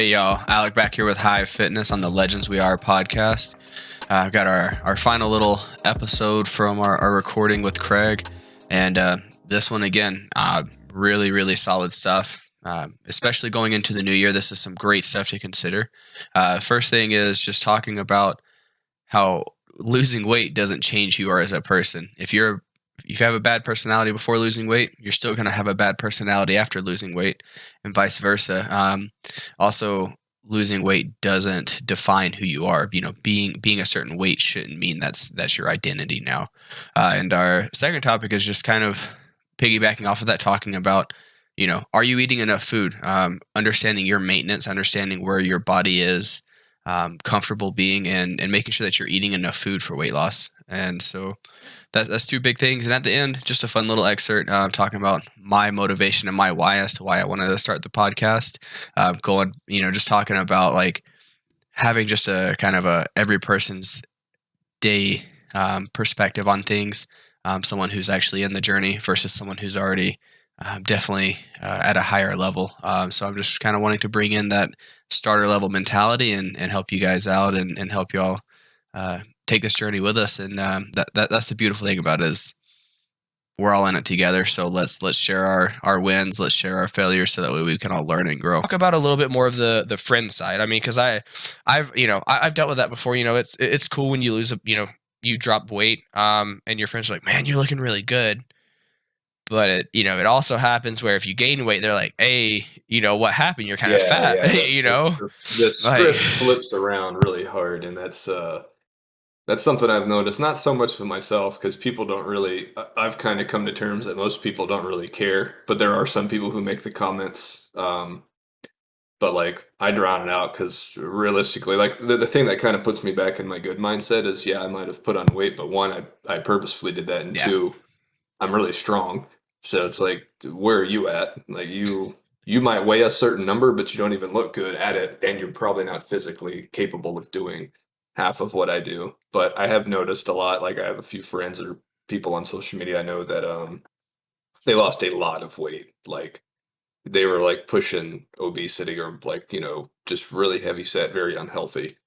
Hey y'all, Alec back here with Hive Fitness on the Legends We Are podcast. I've got our final little episode from our recording with Craig, and this one again, really solid stuff. Especially going into the new year, this is some great stuff to consider. First thing is just talking about how losing weight doesn't change who you are as a person. If you have a bad personality before losing weight, you're still going to have a bad personality after losing weight, and vice versa. Also, losing weight doesn't define who you are. You know, being a certain weight shouldn't mean that's your identity now. And our second topic is just kind of piggybacking off of that, talking about, you know, are you eating enough food? Understanding your maintenance, understanding where your body is comfortable being, and making sure that you're eating enough food for weight loss. And so that's two big things. And at the end, just a fun little excerpt talking about my motivation and my why as to why I wanted to start the podcast. Just talking about like having just a kind of a every person's day perspective on things. Someone who's actually in the journey versus someone who's already definitely at a higher level. So I'm just kind of wanting to bring in that starter level mentality and help you guys out and help y'all take this journey with us. And that's the beautiful thing about it, is we're all in it together. So let's share our wins, let's share our failures, so that way we can all learn and grow. Talk about a little bit more of the friend side. I mean, because I've dealt with that before. You know, it's cool when you lose you drop weight, and your friends are like, man, you're looking really good. But it also happens where if you gain weight, they're like, hey, what happened? You're kind of fat, The script flips around really hard, and that's something I've noticed. Not so much for myself, because people don't really. I've kind of come to terms that most people don't really care, but there are some people who make the comments. But like, I drown it out, because realistically, like the thing that kind of puts me back in my good mindset is, I might have put on weight, but one, I purposefully did that, and two, I'm really strong. So it's like, where are you at? Like you might weigh a certain number, but you don't even look good at it, and you're probably not physically capable of doing half of what I do. But I have noticed a lot. Like, I have a few friends or people on social media I know that they lost a lot of weight. Like, they were like pushing obesity, or like, just really heavy set, very unhealthy.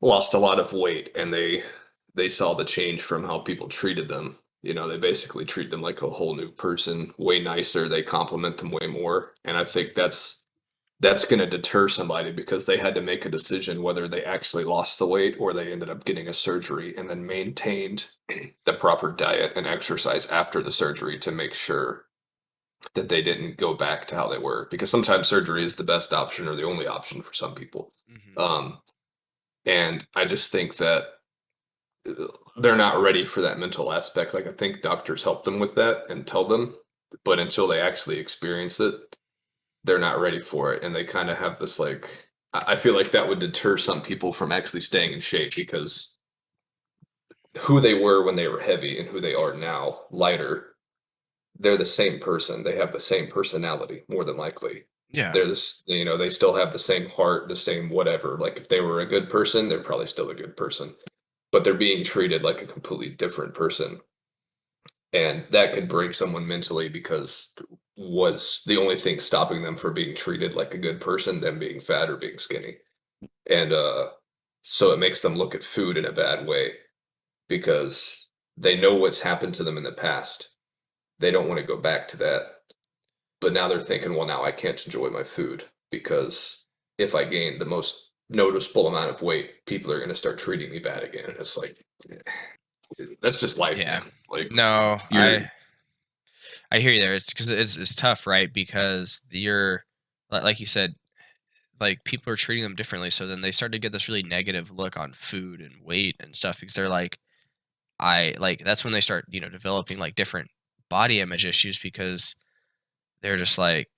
Lost a lot of weight, and they saw the change from how people treated them. They basically treat them like a whole new person, way nicer. They compliment them way more. And I think that's going to deter somebody, because they had to make a decision whether they actually lost the weight or they ended up getting a surgery and then maintained the proper diet and exercise after the surgery to make sure that they didn't go back to how they were. Because sometimes surgery is the best option or the only option for some people. Mm-hmm. And I just think that they're not ready for that mental aspect. Like, I think doctors help them with that and tell them, but until they actually experience it, they're not ready for it. And they kind of have this, like, I feel like that would deter some people from actually staying in shape, because who they were when they were heavy and who they are now, lighter, they're the same person. They have the same personality, more than likely. Yeah. They're this, they still have the same heart, the same whatever. Like, if they were a good person, they're probably still a good person. But they're being treated like a completely different person. And that could break someone mentally, because was the only thing stopping them from being treated like a good person, them being fat or being skinny. And so it makes them look at food in a bad way, because they know what's happened to them in the past. They don't want to go back to that. But now they're thinking, well, now I can't enjoy my food, because if I gain the most noticeable amount of weight, people are going to start treating me bad again. And it's like, that's just life. Yeah. Man. Like, no, I hear you there. It's because it's tough, right? Because you're, like you said, like, people are treating them differently. So then they start to get this really negative look on food and weight and stuff, because they're like, that's when they start, developing like different body image issues, because they're just like,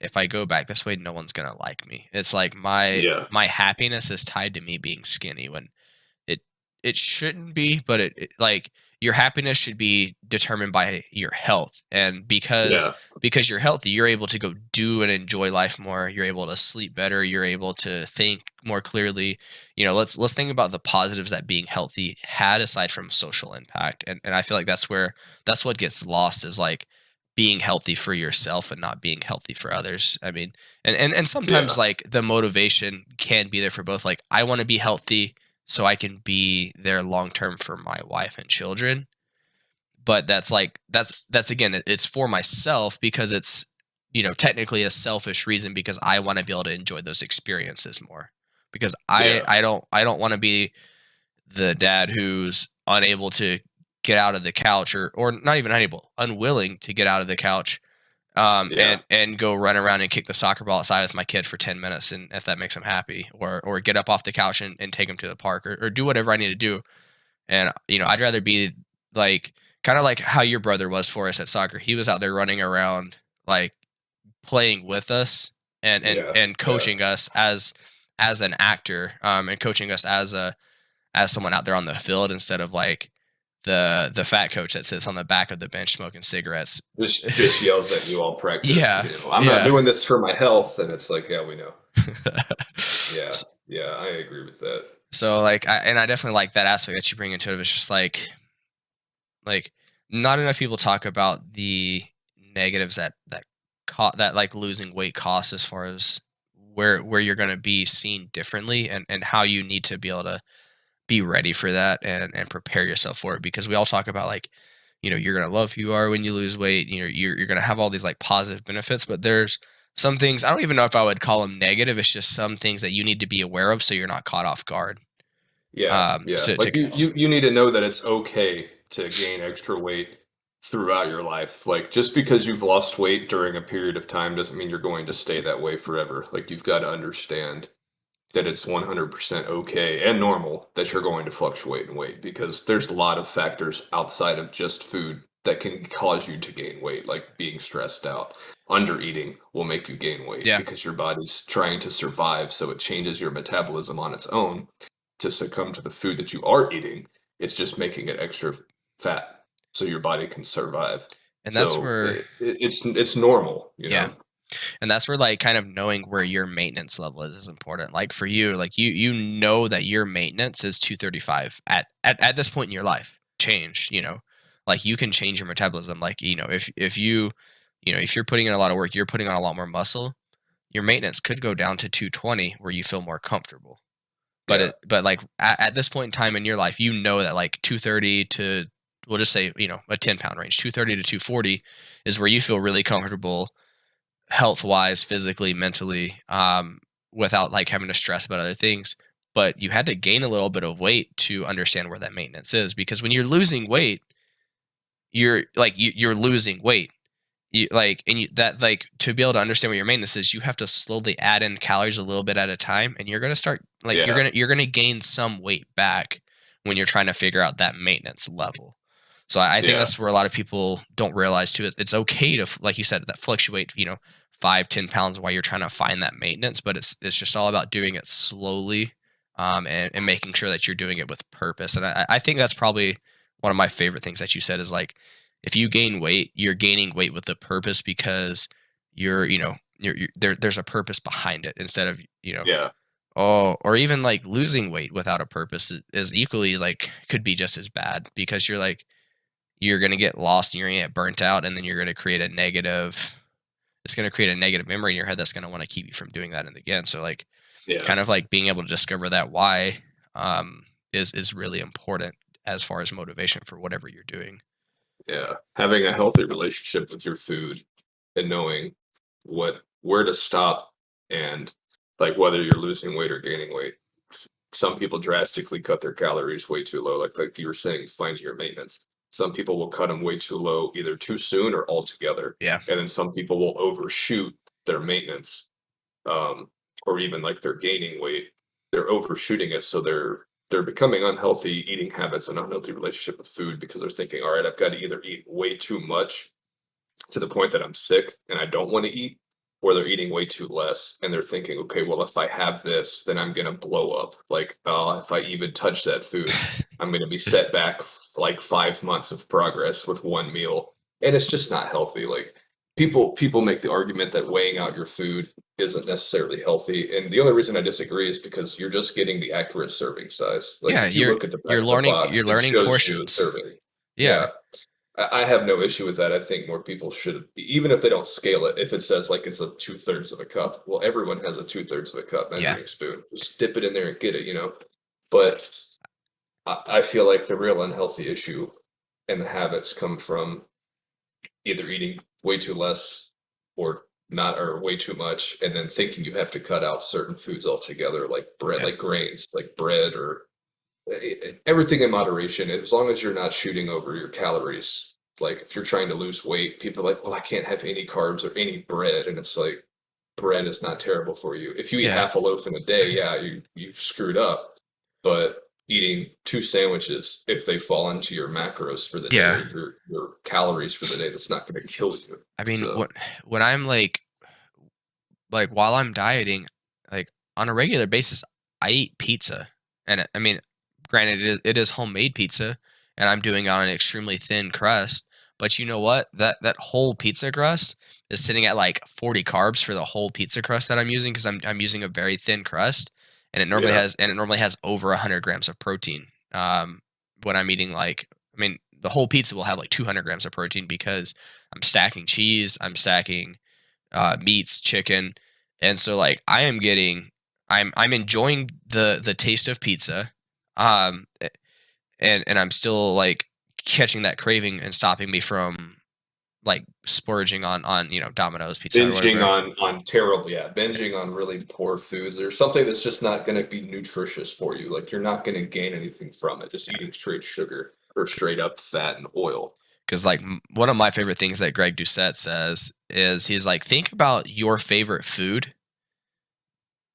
if I go back this way, no one's going to like me. It's like my happiness is tied to me being skinny, when it shouldn't be, but it like, your happiness should be determined by your health. And because you're healthy, you're able to go do and enjoy life more. You're able to sleep better. You're able to think more clearly. Let's think about the positives that being healthy had, aside from social impact. And I feel like that's what gets lost, is like, being healthy for yourself and not being healthy for others. I mean, and sometimes like the motivation can be there for both. Like I want to be healthy so I can be there long term for my wife and children. But that's again, it's for myself because it's, technically a selfish reason because I want to be able to enjoy those experiences more. Because I don't want to be the dad who's unable to get out of the couch or not even unwilling to get out of the couch and go run around and kick the soccer ball outside with my kid for 10 minutes. And if that makes him happy or get up off the couch and take him to the park or do whatever I need to do. And, I'd rather be like, kind of like how your brother was for us at soccer. He was out there running around, like playing with us and coaching us as an actor, and coaching us as someone out there on the field instead of like the fat coach that sits on the back of the bench smoking cigarettes. Just yells at you all practice. Yeah. I'm not doing this for my health. And it's like, yeah, we know. Yeah, I agree with that. So like, I definitely like that aspect that you bring into it. It's just like not enough people talk about the negatives that like losing weight costs as far as where you're going to be seen differently and how you need to be able to be ready for that and prepare yourself for it. Because we all talk about like, you're going to love who you are when you lose weight. You're going to have all these like positive benefits, but there's some things, I don't even know if I would call them negative. It's just some things that you need to be aware of so you're not caught off guard. Yeah. Like you need to know that it's okay to gain extra weight throughout your life. Like just because you've lost weight during a period of time doesn't mean you're going to stay that way forever. Like you've got to understand that it's 100% okay and normal that you're going to fluctuate in weight because there's a lot of factors outside of just food that can cause you to gain weight, like being stressed out. Under eating will make you gain weight because your body's trying to survive, so it changes your metabolism on its own to succumb to the food that you are eating. It's just making it extra fat so your body can survive. And that's where it's normal, you know? And that's where like kind of knowing where your maintenance level is important. Like for you, like you know that your maintenance is 235 at this point in your life. Change, like you can change your metabolism. Like, if you're putting in a lot of work, you're putting on a lot more muscle, your maintenance could go down to 220 where you feel more comfortable. But but like at this point in time in your life, that like 230 to, we'll just say, a 10 pound range, 230 to 240 is where you feel really comfortable health wise, physically, mentally, without like having to stress about other things. But you had to gain a little bit of weight to understand where that maintenance is, because when you're losing weight, you're losing weight. To be able to understand what your maintenance is, you have to slowly add in calories a little bit at a time, and you're gonna start you're gonna gain some weight back when you're trying to figure out that maintenance level. So I think that's where a lot of people don't realize too. It's okay to, like you said, that fluctuate, 5-10 pounds while you're trying to find that maintenance, but it's just all about doing it slowly, and making sure that you're doing it with purpose. And I think that's probably one of my favorite things that you said is like, if you gain weight, you're gaining weight with a purpose because you're there's a purpose behind it instead of, or even like losing weight without a purpose is equally like could be just as bad, because you're going to get lost and you're going to get burnt out, and then you're going to create a negative memory in your head that's going to want to keep you from doing that and again. So like kind of like being able to discover that why is really important as far as motivation for whatever you're doing. Yeah, having a healthy relationship with your food and knowing where to stop, and like whether you're losing weight or gaining weight. Some people drastically cut their calories way too low, like you were saying, finding your maintenance. Some people will cut them way too low, either too soon or altogether. Yeah. And then some people will overshoot their maintenance, or even like they're gaining weight. They're overshooting it, so they're becoming unhealthy eating habits and unhealthy relationship with food because they're thinking, all right, I've got to either eat way too much to the point that I'm sick and I don't want to eat, or they're eating way too less and they're thinking, okay, well, if I have this, then I'm going to blow up. Like, if I even touch that food, I'm going to be set back like 5 months of progress with one meal. And it's just not healthy. Like people make the argument that weighing out your food isn't necessarily healthy, and the only reason I disagree is because you're just getting the accurate serving size. Like, you're learning portions. Serving. Yeah. I have no issue with that. I think more people should, even if they don't scale it, if it says like it's a 2/3 of a cup, well, everyone has a 2/3 of a cup Yeah. measuring spoon. Just dip it in there and get it, But I feel like the real unhealthy issue and the habits come from either eating way too less or not, or way too much, and then thinking you have to cut out certain foods altogether, like bread, Yeah. like grains, like bread, or everything in moderation. As long as you're not shooting over your calories. Like if you're trying to lose weight, people are like, well, I can't have any carbs or any bread. And it's like, bread is not terrible for you. If you eat Yeah. half a loaf in a day, yeah, you screwed up. But eating 2 sandwiches, if they fall into your macros for the Yeah. day, your calories for the day, that's not going to kill you. I mean, So, when I'm like while I'm dieting, like on a regular basis, I eat pizza, and I mean, granted, it is homemade pizza, and I'm doing it on an extremely thin crust. But you know what? That whole pizza crust is sitting at like 40 carbs for the whole pizza crust that I'm using, because I'm using a very thin crust, and it normally has over 100 grams of protein. When I'm eating, like, I mean, the whole pizza will have like 200 grams of protein, because I'm stacking cheese, I'm stacking meats, chicken, and so like I'm enjoying the taste of pizza, um, and I'm still like catching that craving and stopping me from like splurging on Domino's pizza or binging whatever. binging on really poor foods or something that's just not going to be nutritious for you. Like you're not going to gain anything from it. Just eating straight sugar or straight up fat and oil. Because like one of my favorite things that Greg Doucette says is, he's like, think about your favorite food,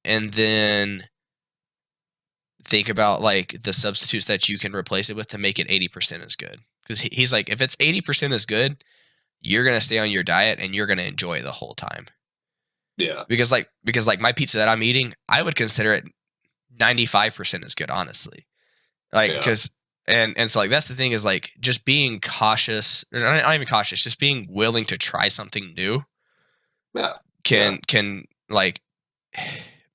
and then think about like the substitutes that you can replace it with to make it 80% as good. Because he's like, if it's 80% as good, you're gonna stay on your diet and you're gonna enjoy it the whole time. Yeah. Because my pizza that I'm eating, I would consider it 95% as good, honestly. Like, because and so like that's the thing, is like just being cautious, or not even cautious, just being willing to try something new can like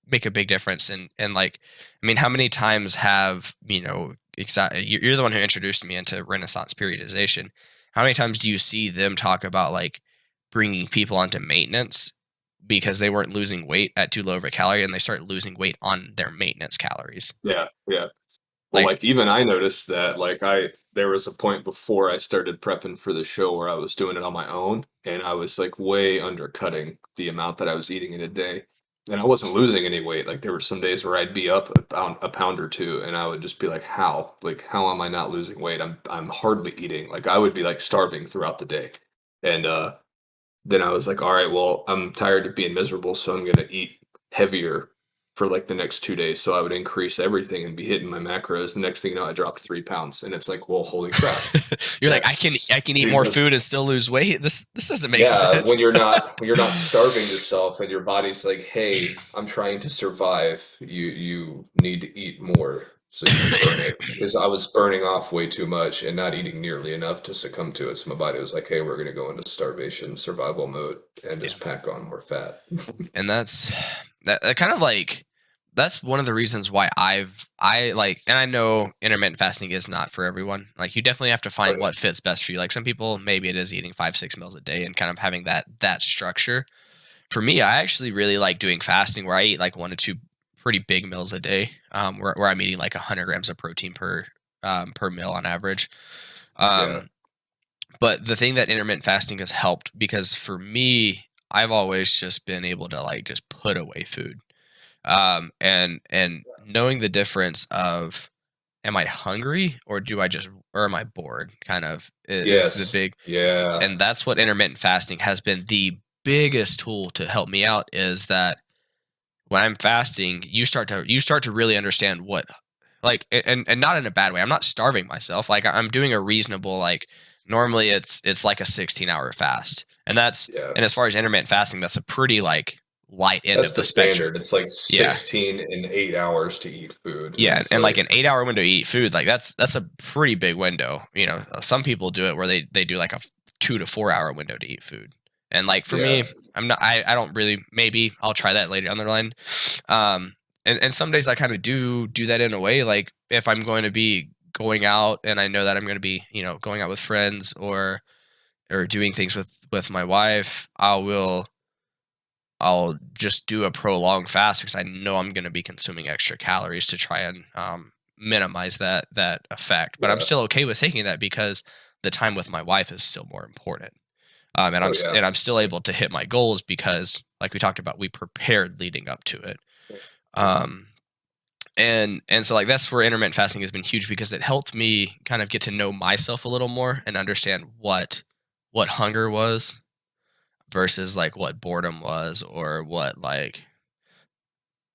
make a big difference. And like, I mean, how many times have you're the one who introduced me into Renaissance periodization. How many times do you see them talk about like bringing people onto maintenance because they weren't losing weight at too low of a calorie, and they start losing weight on their maintenance calories? Yeah. Well, Like, even I noticed that, there was a point before I started prepping for the show where I was doing it on my own, and I was like way undercutting the amount that I was eating in a day, and I wasn't losing any weight. Like there were some days where I'd be up a pound or two, and I would just be like, how am I not losing weight? I'm hardly eating. Like I would be like starving throughout the day, and then I was like, all right, well, I'm tired of being miserable, so I'm gonna eat heavier for like the next 2 days. So I would increase everything and be hitting my macros. The next thing you know, I dropped 3 pounds, and it's like, well, holy crap! you're like, I can eat more food and still lose weight. This doesn't make sense. When you're not starving yourself, and your body's like, hey, I'm trying to survive. You need to eat more. So you can burn it, because I was burning off way too much and not eating nearly enough to succumb to it. So my body was like, "Hey, we're going to go into starvation survival mode and just pack on more fat." And that's kind of like, that's one of the reasons why I like, and I know intermittent fasting is not for everyone. Like, you definitely have to find what fits best for you. Like, some people, maybe it is eating 5-6 meals a day and kind of having that structure. For me, I actually really like doing fasting, where I eat like 1 to 2 pretty big meals a day, where I'm eating like 100 grams of protein per meal on average. But the thing that intermittent fasting has helped, because for me, I've always just been able to like just put away food, and knowing the difference of, am I hungry, or am I bored? Kind of is the big, and that's what intermittent fasting has been the biggest tool to help me out, is that when I'm fasting, you start to really understand what, like, and not in a bad way. I'm not starving myself. Like, I'm doing a reasonable, like, normally it's like a 16-hour fast. And and as far as intermittent fasting, that's a pretty like light end of the spectrum. Standard. It's like 16 and 8 hours to eat food. Yeah, and like an 8-hour window to eat food, like that's a pretty big window. Some people do it where they do like a 2 to 4 hour window to eat food. And like for me, I don't really, maybe I'll try that later on the line. And some days I kind of do that in a way, like if I'm going to be going out and I know that I'm going to be, going out with friends or doing things with my wife, I'll just do a prolonged fast because I know I'm going to be consuming extra calories to try and minimize that effect. But I'm still okay with taking that because the time with my wife is still more important. And I'm still able to hit my goals because, like we talked about, we prepared leading up to it. And so like that's where intermittent fasting has been huge because it helped me kind of get to know myself a little more and understand what hunger was versus like what boredom was or what like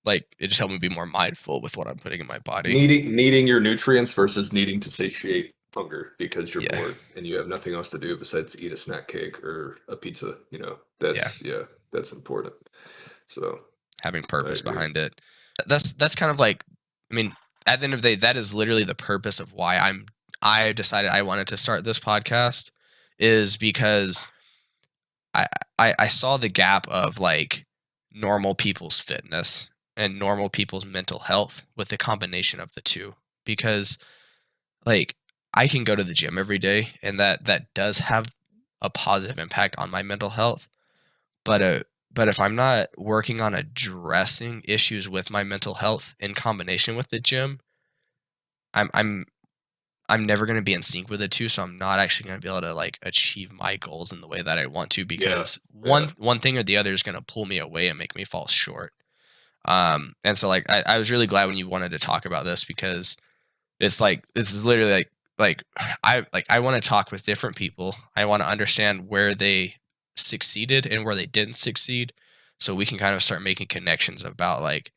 it just helped me be more mindful with what I'm putting in my body. Needing your nutrients versus needing to satiate hunger because you're bored and you have nothing else to do besides eat a snack cake or a pizza. That's important. So having purpose behind it. That's kind of like, I mean, at the end of the day, that is literally the purpose of why I decided I wanted to start this podcast, is because I saw the gap of like normal people's fitness and normal people's mental health with the combination of the two. Because like I can go to the gym every day and that does have a positive impact on my mental health. But if I'm not working on addressing issues with my mental health in combination with the gym, I'm never going to be in sync with it too. So I'm not actually going to be able to like achieve my goals in the way that I want to because one thing or the other is going to pull me away and make me fall short. And so like I was really glad when you wanted to talk about this because it's like this is literally like I want to talk with different people. I want to understand where they succeeded and where they didn't succeed, so we can kind of start making connections about like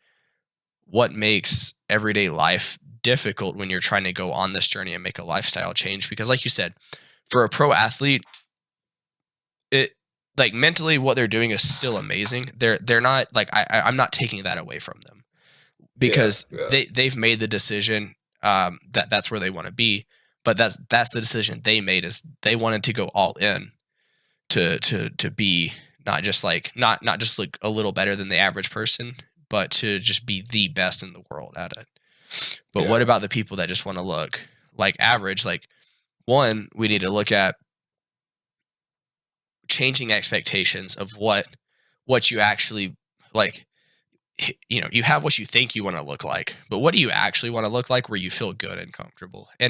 what makes everyday life difficult when you're trying to go on this journey and make a lifestyle change. Because like you said, for a pro athlete, it like mentally what they're doing is still amazing. They're not like I'm not taking that away from them because they've made the decision that's where they want to be. But that's the decision they made, is they wanted to go all in to be not just like a little better than the average person, but to just be the best in the world at it. But what about the people that just want to look like average? Like, one, we need to look at changing expectations of what you actually like. You have what you think you want to look like, but what do you actually want to look like where you feel good and comfortable? And